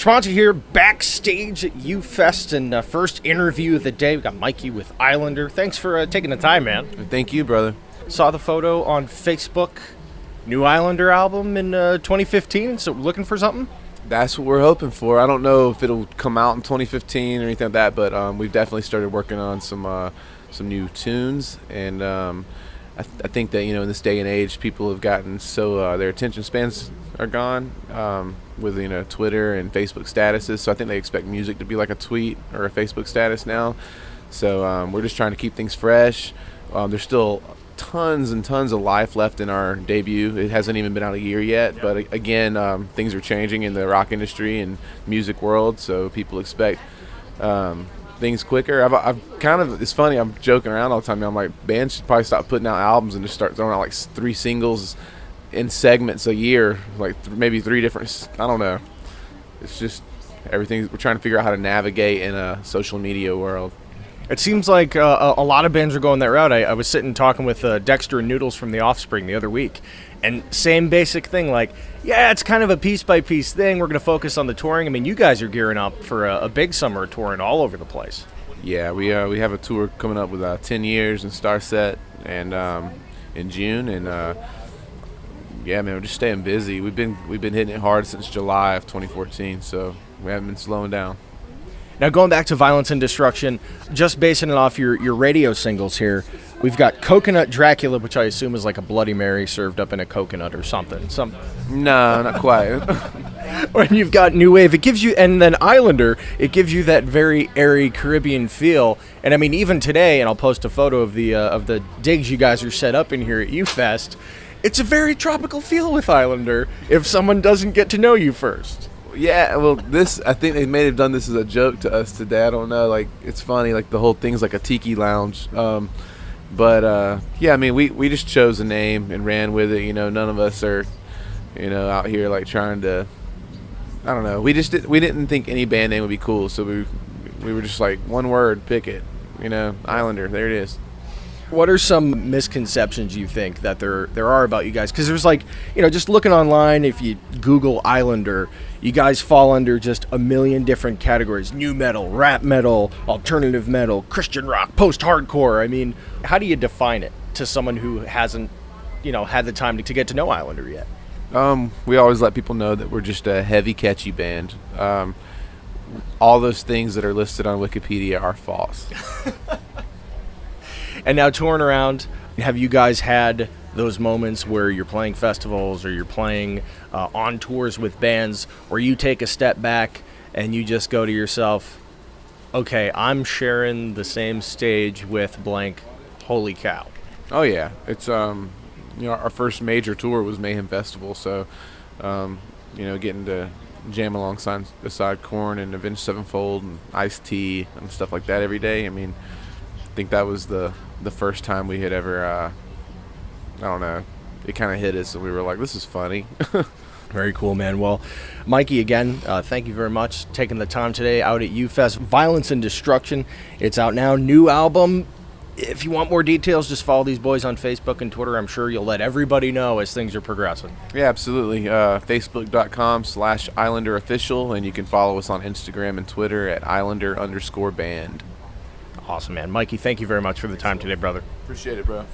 Shmonty here, backstage at UFEST, and first interview of the day. We got Mikey with Islander. Thanks for taking the time, man. Thank you, brother. Saw the photo on Facebook. New Islander album in 2015, so looking for something? That's what we're hoping for. I don't know if it'll come out in 2015 or anything like that, but we've definitely started working on some new tunes, and I think that, in this day and age, people have gotten so their attention spans are gone with Twitter and Facebook statuses. So I think they expect music to be like a tweet or a Facebook status now. So we're just trying to keep things fresh. There's still tons and tons of life left in our debut. It hasn't even been out a year yet, but again, things are changing in the rock industry and music world, so people expect things quicker. I've kind of, it's funny, I'm joking around all the time. I'm like, bands should probably stop putting out albums and just start throwing out like 3 singles in segments a year, like maybe 3 different, I don't know. It's just everything, we're trying to figure out how to navigate in a social media world. It seems like a lot of bands are going that route. I was sitting talking with Dexter and Noodles from The Offspring the other week, and same basic thing, like, yeah, it's kind of a piece-by-piece thing. We're going to focus on the touring. I mean, you guys are gearing up for a big summer touring all over the place. Yeah, we have a tour coming up with 10 Years and Starset and in June, and yeah, man, we're just staying busy. We've been hitting it hard since July of 2014, so we haven't been slowing down. Now, going back to Violence and Destruction, just basing it off your radio singles here, we've got Coconut Dracula, which I assume is like a Bloody Mary served up in a coconut or something. No, not quite. And you've got New Wave. It gives you, and then Islander, it gives you that very airy Caribbean feel. And I mean, even today, and I'll post a photo of the digs you guys are set up in here at UFEST, it's a very tropical feel with Islander if someone doesn't get to know you first. Yeah, well, I think they may have done this as a joke to us today. I don't know. Like, it's funny. Like, the whole thing's like a tiki lounge. But yeah, I mean, we just chose a name and ran with it. None of us are, out here like trying to. I don't know. We didn't think any band name would be cool, so we were just like, one word, pick it. Islander. There it is. What are some misconceptions you think that there are about you guys? Because there's like, just looking online, if you Google Islander, you guys fall under just a million different categories: new metal, rap metal, alternative metal, Christian rock, post-hardcore. I mean, how do you define it to someone who hasn't, had the time to get to know Islander yet? We always let people know that we're just a heavy, catchy band. All those things that are listed on Wikipedia are false. And now, touring around, have you guys had those moments where you're playing festivals or you're playing on tours with bands where you take a step back and you just go to yourself, okay, I'm sharing the same stage with blank, holy cow? Oh, yeah. It's, our first major tour was Mayhem Festival, so, getting to jam alongside Korn and Avenged Sevenfold and Ice-T and stuff like that every day. I mean, I think that was the first time we had ever, I don't know, it kind of hit us and we were like, this is funny. Very cool, man. Well, Mikey, again, thank you very much taking the time today out at UFEST. Violence and Destruction, it's out now, new album. If you want more details, just follow these boys on Facebook and Twitter. I'm sure you'll let everybody know as things are progressing. Yeah, absolutely. Facebook.com/IslanderOfficial, and you can follow us on Instagram and Twitter at Islander_band. Awesome, man. Mikey, thank you very much for the time today, brother. Appreciate it, bro.